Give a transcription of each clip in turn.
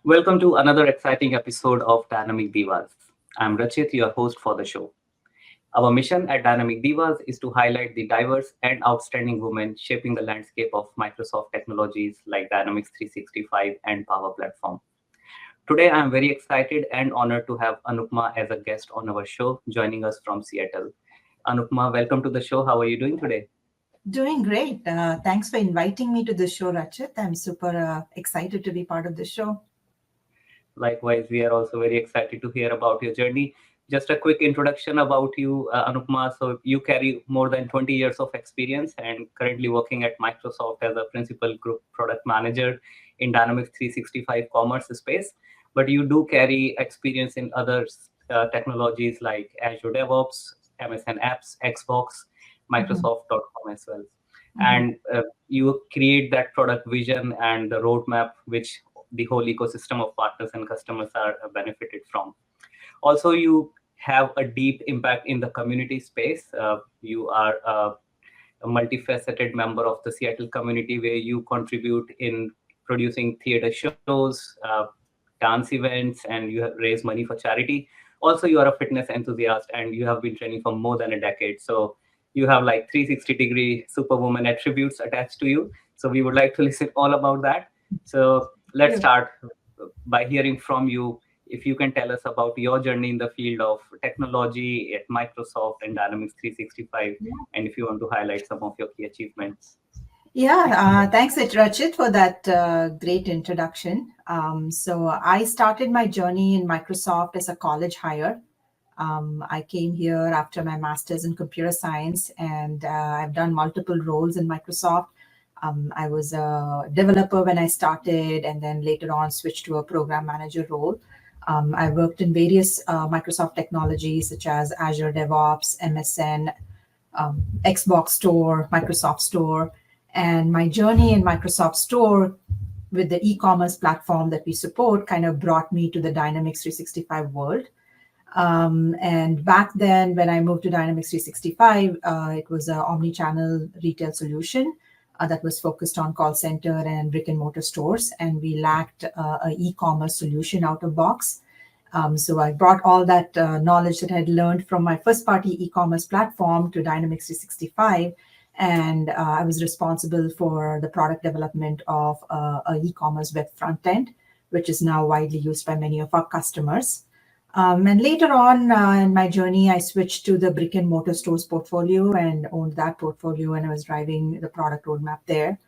Welcome to another exciting episode of Dynamic Divas. I'm Rachit, your host for the show. Our mission at Dynamic Divas is to highlight the diverse and outstanding women shaping the landscape of Microsoft technologies like Dynamics 365 and Power Platform. Today, I'm very excited and honored to have Anupama as a guest on our show, joining us from Seattle. Anupama, welcome to the show. How are you doing today? Doing great. Thanks for inviting me to the show, Rachit. I'm super excited to be part of the show. Likewise, we are also very excited to hear about your journey. Just a quick introduction about you, Anupama. So, you carry more than 20 years of experience and currently working at Microsoft as a principal group product manager in Dynamics 365 commerce space. But you do carry experience in other technologies like Azure DevOps, MSN Apps, Xbox, Mhm, Microsoft.com as well. mhm. And you create that product vision and the roadmap, which the whole ecosystem of partners and customers are benefited from. Also, you have a deep impact in the community space. You are a multifaceted member of the Seattle community where you contribute in producing theater shows, dance events, and you have raised money for charity. Also, you are a fitness enthusiast and you have been training for more than a decade. So you have like 360-degree superwoman attributes attached to you. So we would like to listen all about that. So let's You. start by hearing from you. If you can tell us about your journey in the field of technology at Microsoft and Dynamics 365, and if you want to highlight some of your key achievements. Thanks, Rachit, for that great introduction. So I started my journey in Microsoft as a college hire. I came here after my master's in computer science, and I've done multiple roles in Microsoft. I was a developer when I started, and then later on switched to a program manager role. I worked in various Microsoft technologies such as Azure DevOps, MSN, Xbox Store, Microsoft Store. And my journey in Microsoft Store with the e-commerce platform that we support kind of brought me to the Dynamics 365 world. And back then, when I moved to Dynamics 365, it was an omni-channel retail solution that was focused on call center and brick and mortar stores, and we lacked an e-commerce solution out of box. So I brought all that knowledge that I had learned from my first-party e-commerce platform to Dynamics 365, and I was responsible for the product development of a e-commerce web front end, which is now widely used by many of our customers. And later on in my journey, I switched to the brick and mortar stores portfolio and owned that portfolio, and I was driving the product roadmap there.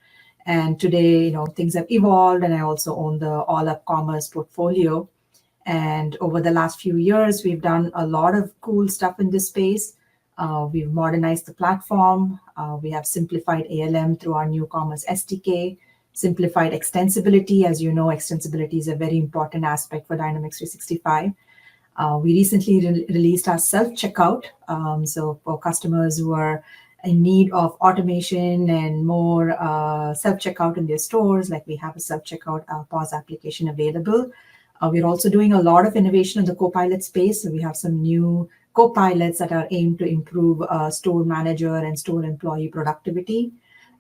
And today, things have evolved, and I also own the all up commerce portfolio. And over the last few years, we've done a lot of cool stuff in this space. We've modernized the platform. We have simplified ALM through our new Commerce SDK, simplified extensibility. As you know, extensibility is a very important aspect for Dynamics 365. We recently released our self-checkout. So for customers who are in need of automation and more self-checkout in their stores, like we have a self-checkout POS application available. We're also doing a lot of innovation in the Copilot space. So we have some new Copilots that are aimed to improve store manager and store employee productivity.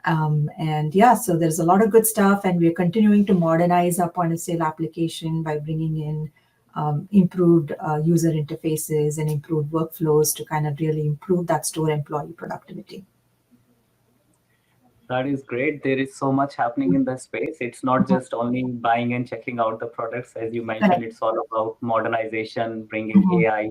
And yeah, so there's a lot of good stuff, and we're continuing to modernize our point of sale application by bringing in improved user interfaces and improved workflows to kind of really improve that store employee productivity. That is great. There is so much happening in the space. It's not Mhm. just only buying and checking out the products. As you mentioned, Correct. it's all about modernization, bringing Mhm. AI,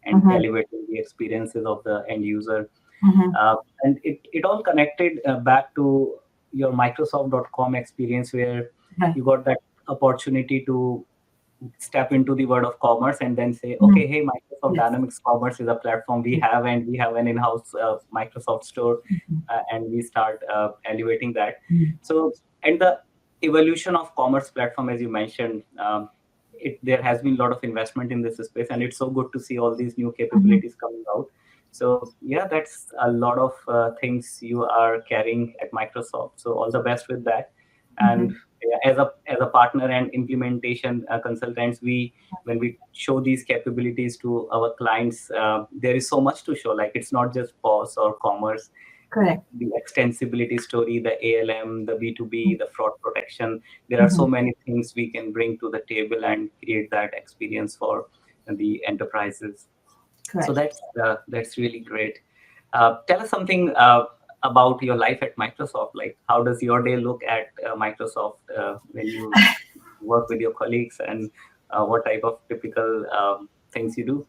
and Mhm. elevating the experiences of the end user. Mhm. And it all connected back to your Microsoft.com experience, where Right. you got that opportunity to step into the world of commerce and then say, Mhm. okay, hey, Microsoft Yes. Dynamics Commerce is a platform we Yes. have, and we have an in-house Microsoft store, Mhm. and we start elevating that. Mhm. So, and the evolution of commerce platform, as you mentioned, there has been a lot of investment in this space, and it's so good to see all these new Mhm. capabilities coming out. So, yeah, that's a lot of things you are carrying at Microsoft. So, all the best with that. And Mhm. yeah, as a partner and implementation consultants, we when we show these capabilities to our clients, there is so much to show. Like, it's not just POS or commerce. Correct. the extensibility story, the ALM, the B2B, the fraud protection. There are so Mhm. many things we can bring to the table and create that experience for the enterprises. So Correct. that's really great. Tell us something about your life at Microsoft. Like, how does your day look at Microsoft when you work with your colleagues, and what type of typical things you do?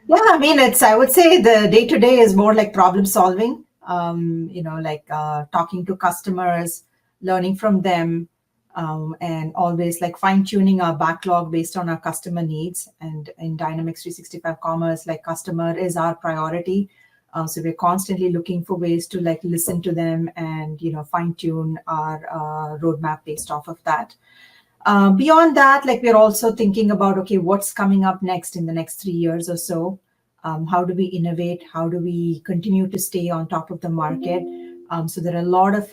Yeah, I mean, I would say the day to day is more like problem solving, like talking to customers, learning from them, and always like fine tuning our backlog based on our customer needs. And in Dynamics 365 Commerce, like customer is our priority. So we're constantly looking for ways to like listen to them and, fine tune our roadmap based off of that. Beyond that, like we're also thinking about, okay, what's coming up next in the next 3 years or so? How do we innovate? How do we continue to stay on top of the market? So there are a lot of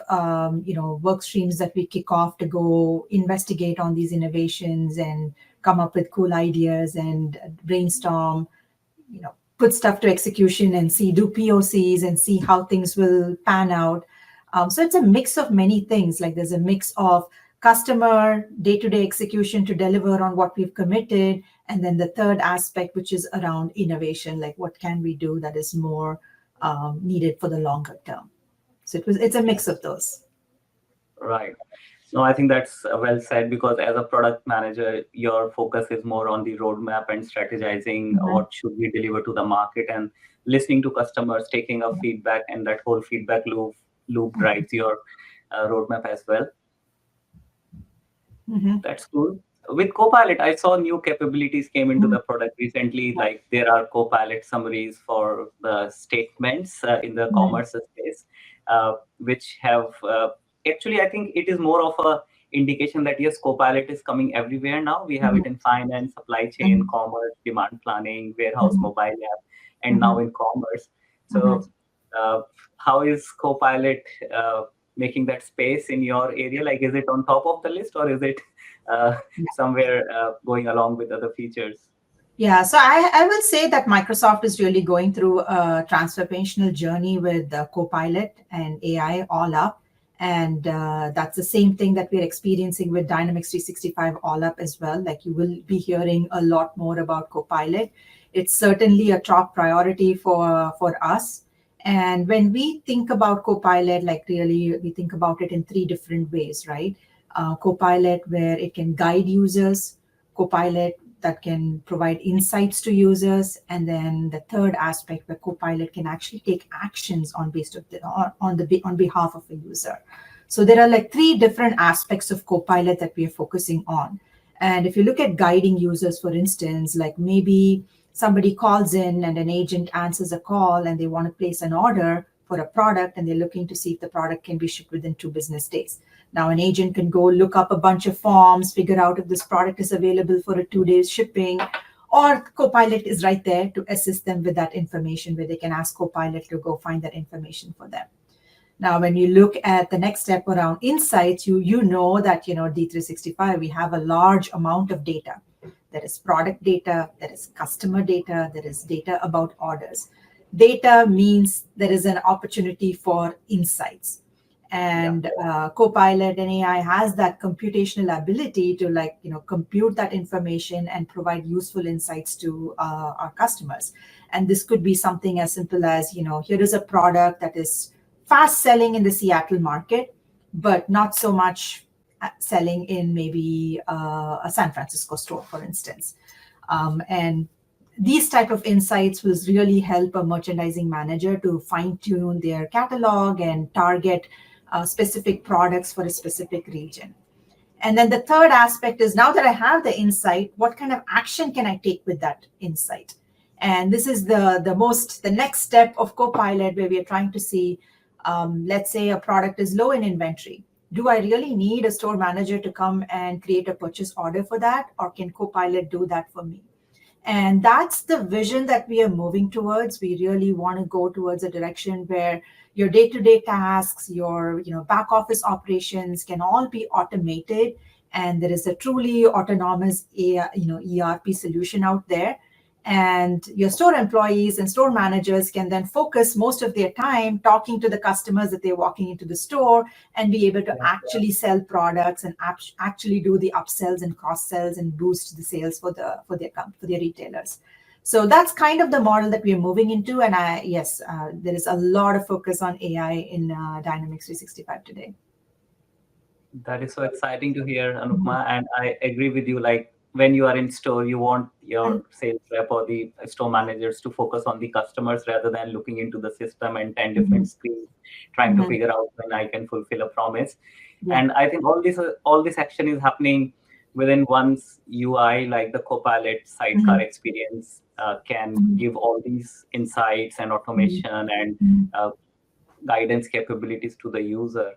work streams that we kick off to go investigate on these innovations and come up with cool ideas and brainstorm, put stuff to execution and do POCs and see how things will pan out. So it's a mix of many things. Like there's a mix of customer day-to-day execution to deliver on what we've committed, and then the third aspect, which is around innovation, like what can we do that is more needed for the longer term. So it's a mix of those. Right. No, I think that's well said, because as a product manager, your focus is more on the roadmap and strategizing Mhm. what should we deliver to the market, and listening to customers, taking up feedback, and that whole feedback loop drives your roadmap as well. Mhm. That's cool. With Copilot, I saw new capabilities came into Mhm. the product recently. Like there are Copilot summaries for the statements in the Mhm. commerce space, which have actually, I think it is more of a indication that yes, Copilot is coming everywhere now. We have it in finance, supply chain, Mhm. commerce, demand planning, warehouse, Mhm. mobile app, and now Mhm. in commerce. Mhm. So, how is Copilot making that space in your area? Like, is it on top of the list, or is it somewhere going along with other features? Yeah, so I will say that Microsoft is really going through a transformational journey with Copilot and AI all up. And that's the same thing that we're experiencing with Dynamics 365 all up as well. Like you will be hearing a lot more about Copilot. It's certainly a top priority for us. And when we think about Copilot, like really, we think about it in three different ways, right? Copilot, where it can guide users, Copilot that can provide insights to users, and then the third aspect where Copilot can actually take actions on based of on behalf of a user. So there are like three different aspects of Copilot that we are focusing on. And if you look at guiding users, for instance, like maybe somebody calls in and an agent answers a call and they want to place an order for a product and they're looking to see if the product can be shipped within 2 business days. Now, an agent can go look up a bunch of forms, figure out if this product is available for a 2 days shipping, or Copilot is right there to assist them with that information, where they can ask Copilot to go find that information for them. Now, when you look at the next step around insights, you know that D365 we have a large amount of data. There is product data, there is customer data, there is data about orders. Data means there is an opportunity for insights, Yeah. and Copilot and AI has that computational ability to compute that information and provide useful insights to our customers. And this could be something as simple as, here is a product that is fast selling in the Seattle market, but not so much selling in maybe a San Francisco store, for instance. And these type of insights will really help a merchandising manager to fine tune their catalog and target specific products for a specific region. And then the third aspect is, now that I have the insight, what kind of action can I take with that insight? And this is the next step of Copilot, where we are trying to see, let's say a product is low in inventory. Do I really need a store manager to come and create a purchase order for that, or can Copilot do that for me? And that's the vision that we are moving towards. We really want to go towards a direction where your day-to-day tasks, your back office operations can all be automated, and there is a truly autonomous ERP solution out there. And your store employees and store managers can then focus most of their time talking to the customers that they're walking into the store and be able to actually sell products and actually do the upsells and cross sells and boost the sales for their retailers. So that's kind of the model that we're moving into. And there is a lot of focus on AI in Dynamics 365 today. That is so exciting to hear, Anupama, and I agree with you. Like when you are in store, you want your sales rep or the store managers to focus on the customers rather than looking into the system and 10 different screens, trying to figure out when I can fulfill a promise. And I think all this action is happening within one's UI, like the Copilot sidecar experience can give all these insights and automation and guidance capabilities to the user.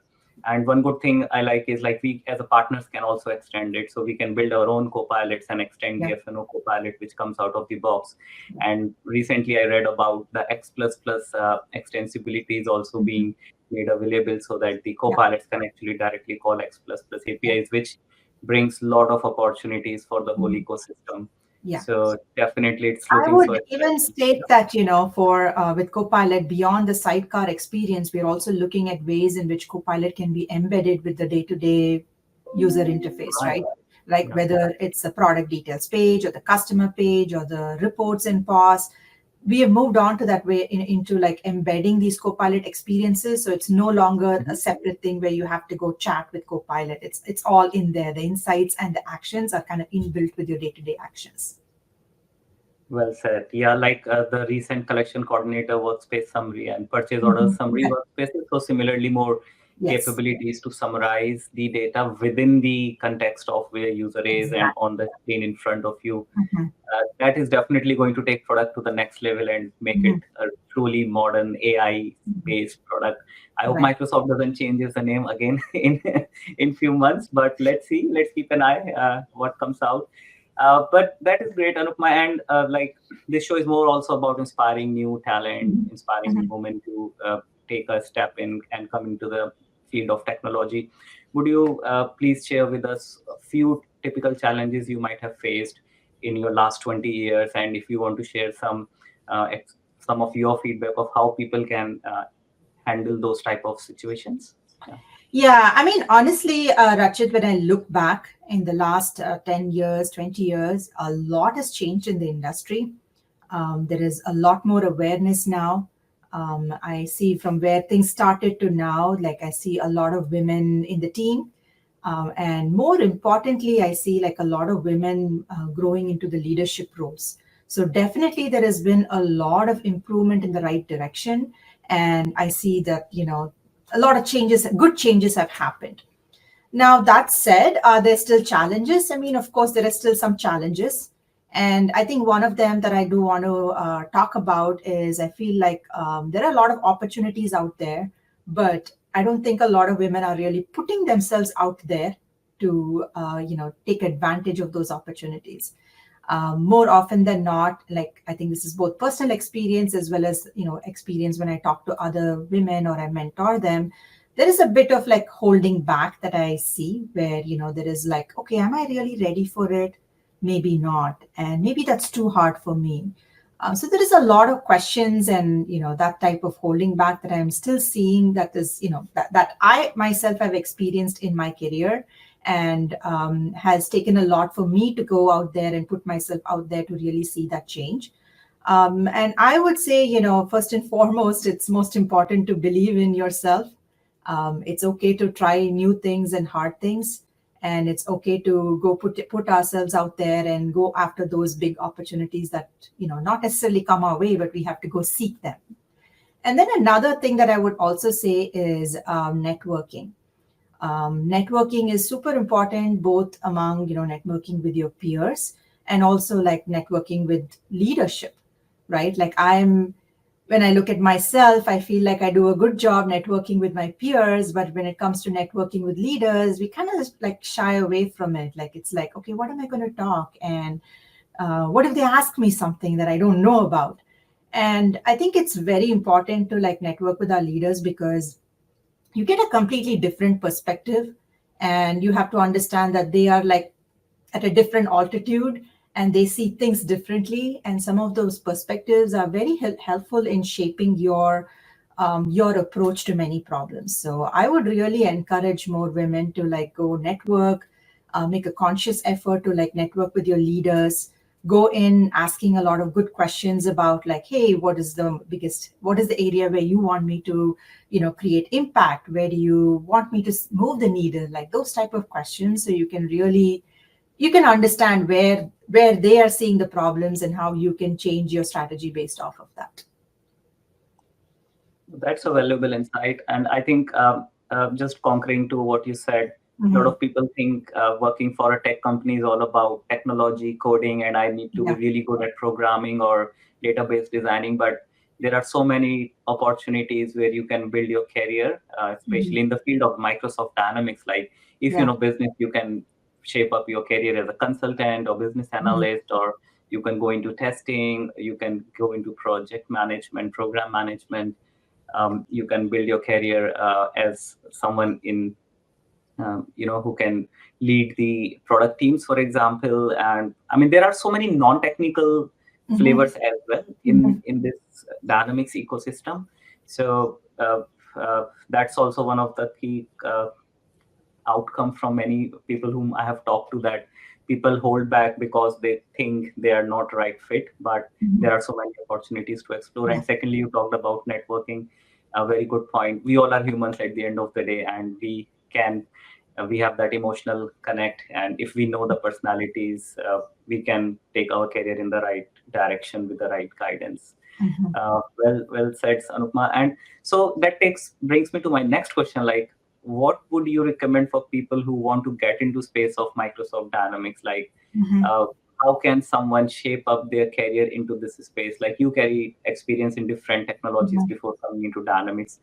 And one good thing I like is like we as a partners can also extend it. So we can build our own copilots and extend the FNO copilot, which comes out of the box. And recently I read about the X++ extensibility is also being made available so that the copilots can actually directly call X++ APIs, which brings a lot of opportunities for the whole ecosystem. Yeah. So definitely it's I looking would so even state that, for with Copilot, beyond the sidecar experience, we're also looking at ways in which Copilot can be embedded with the day-to-day user interface, right? Like whether it's a product details page or the customer page or the reports in POS. We have moved on to that way into like embedding these Copilot experiences. So it's no longer a separate thing where you have to go chat with Copilot. It's all in there. The insights and the actions are kind of inbuilt with your day-to-day actions. Well said. Yeah, like the recent collection coordinator workspace summary and purchase order summary workspaces. So similarly, more capabilities to summarize the data within the context of where user is and on the screen in front of you. That is definitely going to take product to the next level and make it a truly modern AI-based product. I hope Microsoft doesn't change the name again in few months, but let's see. Let's keep an eye what comes out. But that is great, Anupama. And like this show is more also about inspiring new talent, inspiring women to take a step in and come into the field of technology. Would you please share with us a few typical challenges you might have faced in your last 20 years? And if you want to share some of your feedback of how people can handle those type of situations. Yeah, I mean, honestly, Rachit, when I look back in the last 10 years, 20 years, a lot has changed in the industry. There is a lot more awareness now. I see from where things started to now, like I see a lot of women in the team. And more importantly, I see like a lot of women growing into the leadership roles. So definitely there has been a lot of improvement in the right direction. And I see that, a lot of changes, good changes have happened. Now, that said, are there still challenges? I mean, of course, there are still some challenges. And I think one of them that I do want to talk about is I feel like there are a lot of opportunities out there, but I don't think a lot of women are really putting themselves out there to, take advantage of those opportunities. More often than not, like I think this is both personal experience as well as experience when I talk to other women or I mentor them. There is a bit of like holding back that I see where there is like, okay, am I really ready for it? Maybe not, and maybe that's too hard for me. So there is a lot of questions and that type of holding back that I'm still seeing. That is that I myself have experienced in my career, and has taken a lot for me to go out there and put myself out there to really see that change. And I would say, first and foremost, it's most important to believe in yourself. It's okay to try new things and hard things. And it's okay to go put ourselves out there and go after those big opportunities that, not necessarily come our way, but we have to go seek them. And then another thing that I would also say is networking. Networking is super important, both among, networking with your peers and also like networking with leadership, right? Like when I look at myself, I feel like I do a good job networking with my peers, but when it comes to networking with leaders, we kind of like shy away from it. Like, it's like, okay, what am I going to talk? And what if they ask me something that I don't know about? And I think it's very important to like network with our leaders because you get a completely different perspective, and you have to understand that they are like at a different altitude, and they see things differently. And some of those perspectives are very helpful in shaping your approach to many problems. So I would really encourage more women to like go network, make a conscious effort to like network with your leaders, go in asking a lot of good questions about like, hey, what is the area where you want me to, create impact? Where do you want me to move the needle? Like those type of questions. So you can understand where they are seeing the problems and how you can change your strategy based off of that. That's a valuable insight. And I think just concurring to what you said, a lot Mm-hmm. of people think working for a tech company is all about technology, coding, and I need to be Yeah. really good at programming or database designing. But there are so many opportunities where you can build your career, Mm-hmm. especially in the field of Microsoft Dynamics. Like if you Yeah. know business, you can shape up your career as a consultant or business Mm-hmm. analyst, or you can go into testing, you can go into project management, program management. You can build your career as someone in who can lead the product teams, for example. And I mean there are so many non-technical Mm-hmm. flavors as well Mm-hmm. in this dynamics ecosystem. So that's also one of the key outcome from many people whom I have talked to, that people hold back because they think they are not right fit, but Mm-hmm. there are so many opportunities to explore. Yeah. And secondly, you talked about networking, a very good point. We all are humans at the end of the day, and we have that emotional connect. And if we know the personalities, we can take our career in the right direction with the right guidance. Mm-hmm. Well said, Anupma. And so that brings me to my next question. Like, what would you recommend for people who want to get into space of Microsoft Dynamics? Like, Mm-hmm. uh, how can someone shape up their career into this space? Like, you carry experience in different technologies Mm-hmm. before coming into Dynamics.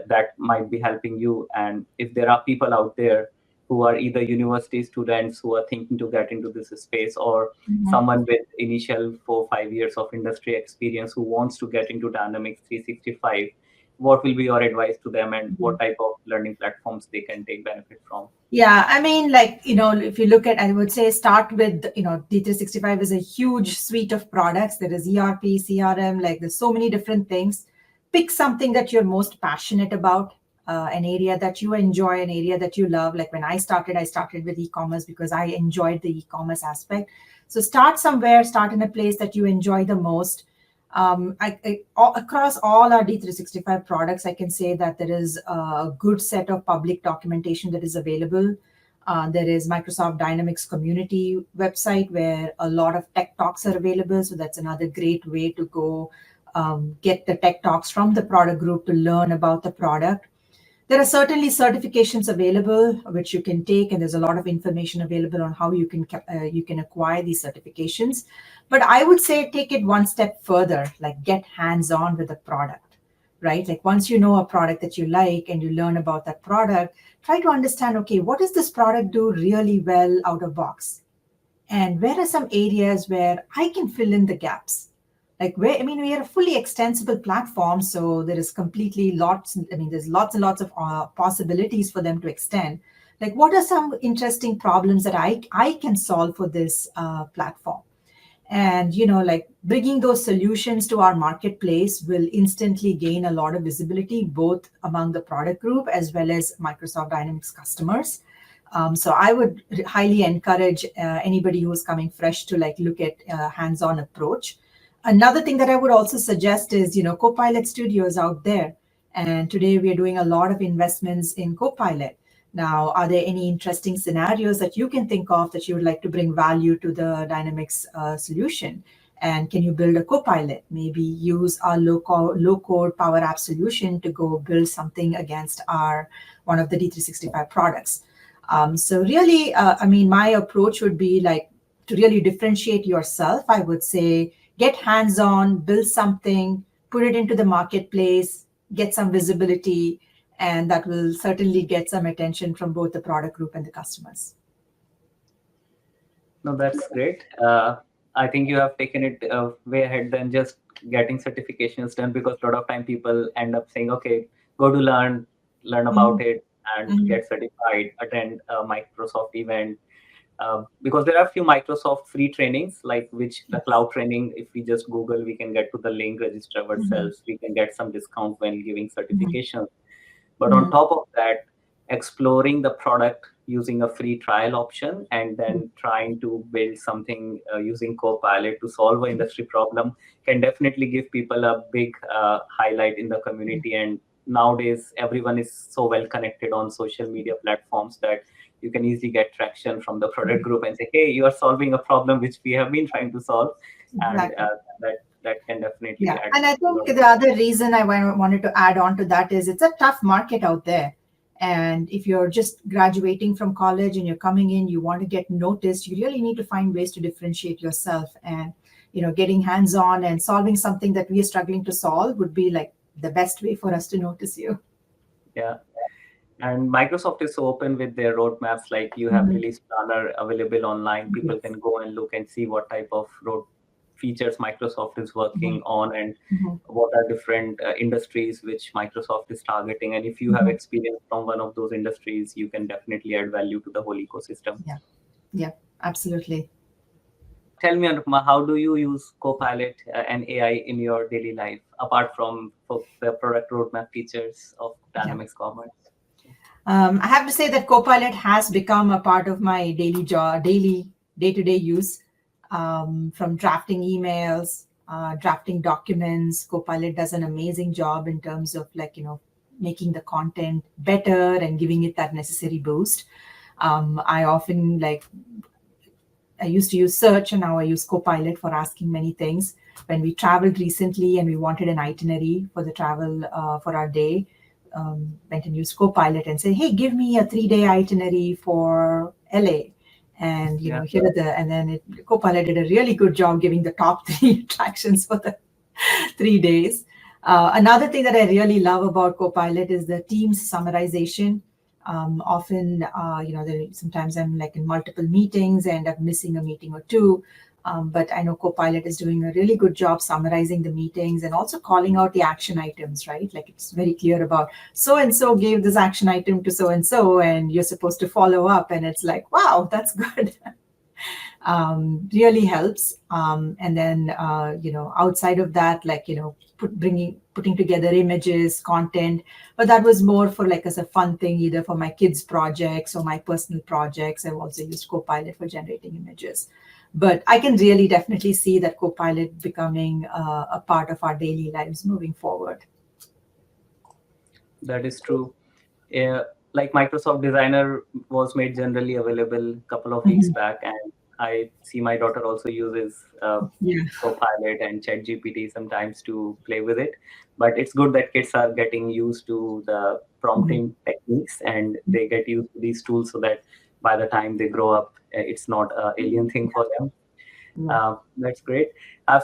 That might be helping you. And if there are people out there who are either university students who are thinking to get into this space, or Mm-hmm. someone with initial 4 5 years of industry experience who wants to get into Dynamics 365, what will be your advice to them, and what type of learning platforms they can take benefit from? Yeah, I mean, like, if you look at, I would say start with, D365 is a huge suite of products. There is ERP, CRM, like there's so many different things. Pick something that you're most passionate about, an area that you enjoy, an area that you love. Like when I started with e-commerce because I enjoyed the e-commerce aspect. So start somewhere, start in a place that you enjoy the most. Across all our D365 products, I can say that there is a good set of public documentation that is available. There is Microsoft Dynamics community website where a lot of tech talks are available. So that's another great way to go get the tech talks from the product group to learn about the product. There are certainly certifications available which you can take, and there's a lot of information available on how you can acquire these certifications. But I would say take it one step further, like get hands-on with the product, right? Like once you know a product that you like and you learn about that product, try to understand, okay, what does this product do really well out of box? And where are some areas where I can fill in the gaps? Like where, I mean, we are a fully extensible platform, so there is completely lots. I mean, there's lots and lots of possibilities for them to extend. Like, what are some interesting problems that I can solve for this platform? And like bringing those solutions to our marketplace will instantly gain a lot of visibility both among the product group as well as Microsoft Dynamics customers. So I would highly encourage anybody who's coming fresh to like look at a hands-on approach. Another thing that I would also suggest is, Copilot Studios out there. And today we are doing a lot of investments in Copilot. Now, are there any interesting scenarios that you can think of that you would like to bring value to the Dynamics solution? And can you build a Copilot? Maybe use our low-code Power App solution to go build something against our one of the D365 products. So really, I mean, my approach would be like to really differentiate yourself. I would say get hands-on, build something, put it into the marketplace, get some visibility, and that will certainly get some attention from both the product group and the customers. No, that's great. I think you have taken it way ahead than just getting certifications done, because a lot of time people end up saying, okay, go to learn Mm-hmm. about it and Mm-hmm. get certified, attend a Microsoft event, Because there are a few Microsoft free trainings, like which the cloud training, if we just Google, we can get to the link, register ourselves, we can get some discount when giving certifications. But on top of that, exploring the product using a free trial option and then trying to build something using Copilot to solve an industry problem can definitely give people a big highlight in the community. And nowadays, everyone is so well connected on social media platforms that you can easily get traction from the product group and say, hey, you are solving a problem which we have been trying to solve. And Exactly. that can definitely Yeah, add and I a lot think of. the other reason I wanted to add on to that is it's a tough market out there. And if you're just graduating from college and you're coming in, you want to get noticed, you really need to find ways to differentiate yourself. And, getting hands-on and solving something that we are struggling to solve would be like the best way for us to notice you. Yeah. And Microsoft is so open with their roadmaps, like you have release planner available online. People Yes. can go and look and see what type of road features Microsoft is working on and what are different industries which Microsoft is targeting. And if you have experience from one of those industries, you can definitely add value to the whole ecosystem. Yeah. Yeah, absolutely. Tell me, Anupama, how do you use Copilot and AI in your daily life, apart from the product roadmap features of Yeah. Dynamics Commerce? I have to say that Copilot has become a part of my daily job, daily day-to-day use. From drafting emails, drafting documents, Copilot does an amazing job in terms of making the content better and giving it that necessary boost. I often I used to use search and now I use Copilot for asking many things. When we traveled recently and we wanted an itinerary for the travel for our day, went and used Copilot and said, hey, give me a 3-day itinerary for LA. And, here are and then Copilot did a really good job giving the top 3 attractions for the 3 days. Another thing that I really love about Copilot is the Teams summarization. Often, sometimes I'm in multiple meetings and I'm missing a meeting or two. But I know Copilot is doing a really good job summarizing the meetings and also calling out the action items, right? Like it's very clear about so-and-so gave this action item to so-and-so and you're supposed to follow up. And it's like, wow, that's good. Really helps. And then, outside of that, putting together images, content, but that was more for as a fun thing, either for my kids' projects or my personal projects. I've also used Copilot for generating images. But I can really definitely see that Copilot becoming a part of our daily lives moving forward. That is true. Like Microsoft Designer was made generally available a couple of weeks back, and I see my daughter also uses Yeah. Copilot and ChatGPT sometimes to play with it. But it's good that kids are getting used to the prompting techniques and they get used to these tools so that by the time they grow up, it's not an alien thing for them. That's great.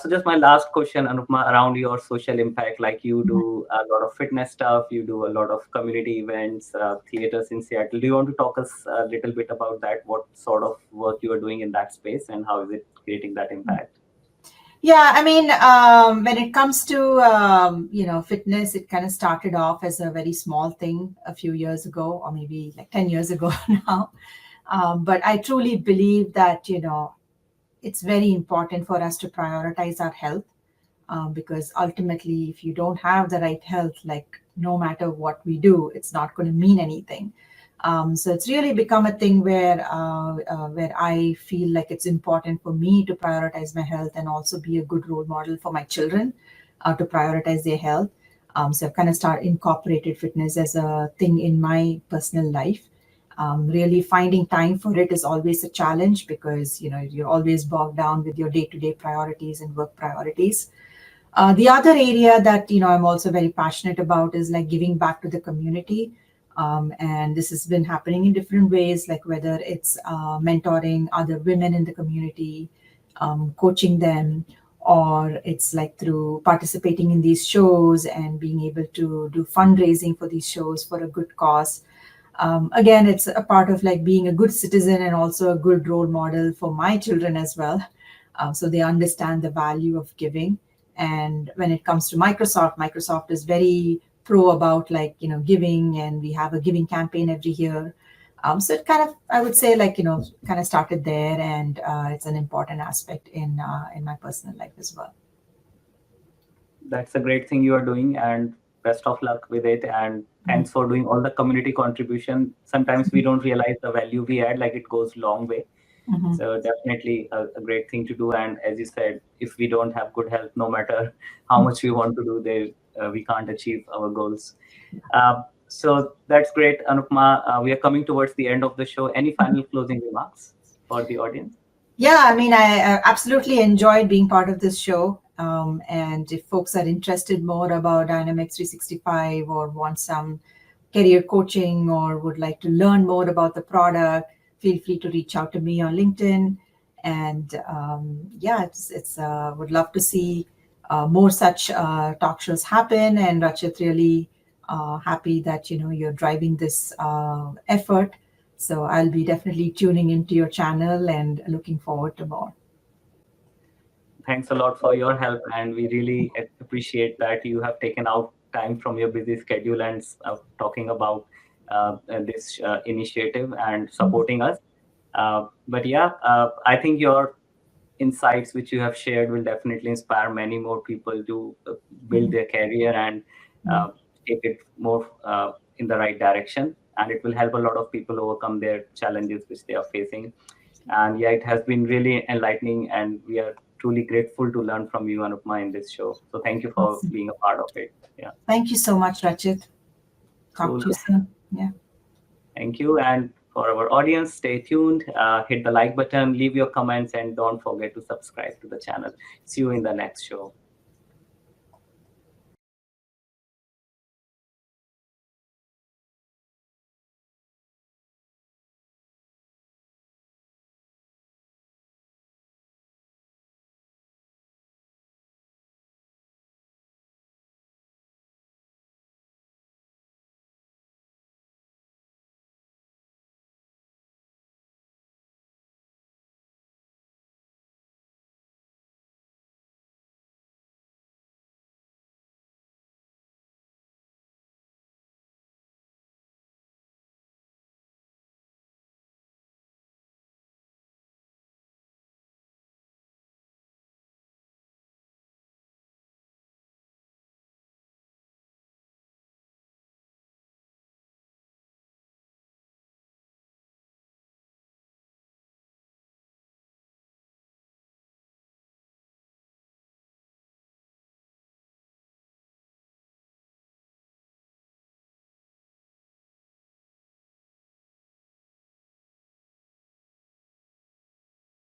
So just my last question, Anupama, around your social impact, like you do a lot of fitness stuff, you do a lot of community events, theaters in Seattle. Do you want to talk us a little bit about that? What sort of work you are doing in that space and how is it creating that impact? Yeah, I mean, when it comes to fitness, it kind of started off as a very small thing a few years ago, or maybe 10 years ago now. But I truly believe that it's very important for us to prioritize our health, because ultimately, if you don't have the right health, no matter what we do, it's not going to mean anything. So it's really become a thing where I feel like it's important for me to prioritize my health and also be a good role model for my children to prioritize their health. So I've kind of started incorporated fitness as a thing in my personal life. Really finding time for it is always a challenge because you're always bogged down with your day-to-day priorities and work priorities. The other area that I'm also very passionate about is giving back to the community. And this has been happening in different ways, like whether it's mentoring other women in the community, coaching them, or it's through participating in these shows and being able to do fundraising for these shows for a good cause. Again, it's a part of being a good citizen and also a good role model for my children as well. So they understand the value of giving. And when it comes to Microsoft is very pro about giving, and we have a giving campaign every year. So it kind of, I would say, like, kind of started there, and it's an important aspect in my personal life as well. That's a great thing you are doing, and best of luck with it. And thanks for doing all the community contribution. Sometimes we don't realize the value we add, like it goes long way. Mm-hmm. So definitely a great thing to do. And as you said, if we don't have good health, no matter how much we want to do, we can't achieve our goals. So that's great, Anupama. We are coming towards the end of the show. Any final closing remarks for the audience? Yeah, I mean, I absolutely enjoyed being part of this show. And if folks are interested more about Dynamics 365 or want some career coaching or would like to learn more about the product, feel free to reach out to me on LinkedIn. And yeah, it's would love to see more such talk shows happen. And Rachit, really happy that you're driving this effort. So I'll be definitely tuning into your channel and looking forward to more. Thanks a lot for your help, and we really appreciate that you have taken out time from your busy schedule and talking about this initiative and supporting us. But yeah, I think your insights which you have shared will definitely inspire many more people to build their career and uh, take it more in the right direction. And it will help a lot of people overcome their challenges which they are facing. And yeah, it has been really enlightening, and we are truly grateful to learn from you, Anupma, in this show. So thank you for Awesome. being a part of it. Yeah, Thank you so much, Rachit. Talk cool. to you soon. Yeah. Thank you. And for our audience, stay tuned, hit the like button, leave your comments, and don't forget to subscribe to the channel. See you in the next show.